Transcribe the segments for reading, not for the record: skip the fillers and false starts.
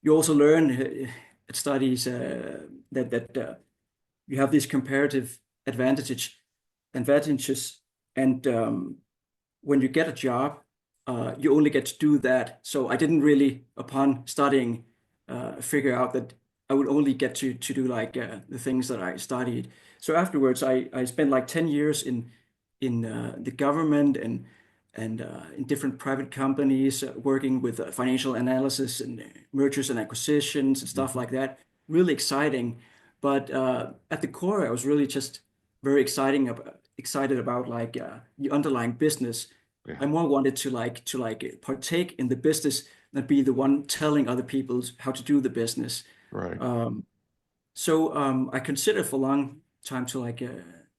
you also learn at studies that you have these comparative advantages, and when you get a job, you only get to do that. So I didn't really, upon studying, figure out that I would only get to do like the things that I studied. So afterwards, I spent like 10 years in the government and in different private companies, working with financial analysis and mergers and acquisitions and stuff like that. Really exciting. But at the core, I was really just very excited about like the underlying business. Yeah. I more wanted to partake in the business than be the one telling other people how to do the business. Right. So I considered for a long time to like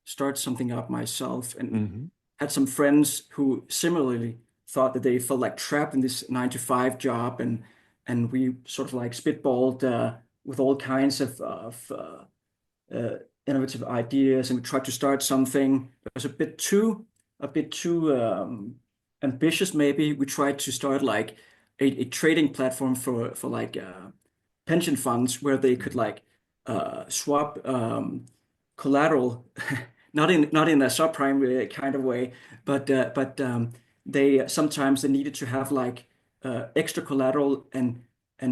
start something up myself, and had some friends who similarly thought that they felt like trapped in this 9 to 5 job, and we sort of like spitballed with all kinds of innovative ideas, and we tried to start something that was a bit too ambitious. Maybe we tried to start like a trading platform for like pension funds where they could like swap collateral, not in a subprime kind of way, but they sometimes they needed to have like extra collateral, and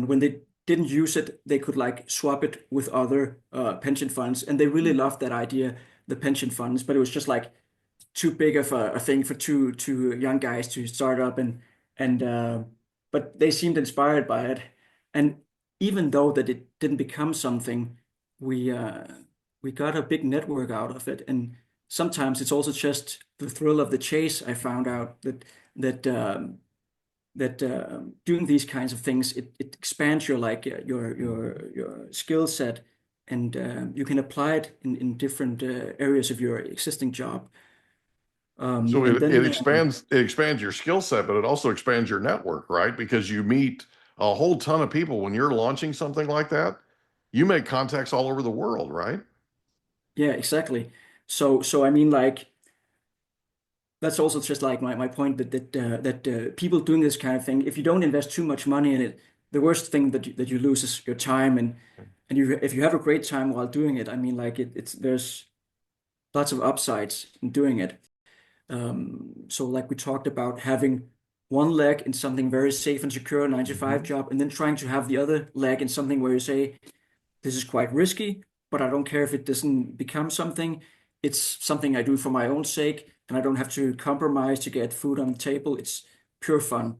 when they didn't use it, they could like swap it with other pension funds, and they really loved that idea, the pension funds, but it was just like too big of a thing for two young guys to start up, and but they seemed inspired by it, and even though that it didn't become something, we we got a big network out of it, and sometimes it's also just the thrill of the chase. I found out that doing these kinds of things, it expands your like your skill set, and you can apply it in different areas of your existing job. So And it then expands your skill set, but it also expands your network, right? Because you meet a whole ton of people when you're launching something like that. You make contacts all over the world, right? yeah, exactly. So I mean, like, that's also just like my point that people doing this kind of thing, if you don't invest too much money in it, the worst thing that you lose is your time, and if you have a great time while doing it, I mean, like it's there's lots of upsides in doing it. So like we talked about having one leg in something very safe and secure, 9 to 5 job, and then trying to have the other leg in something where you say, this is quite risky, but I don't care if it doesn't become something. It's something I do for my own sake, and I don't have to compromise to get food on the table. It's pure fun.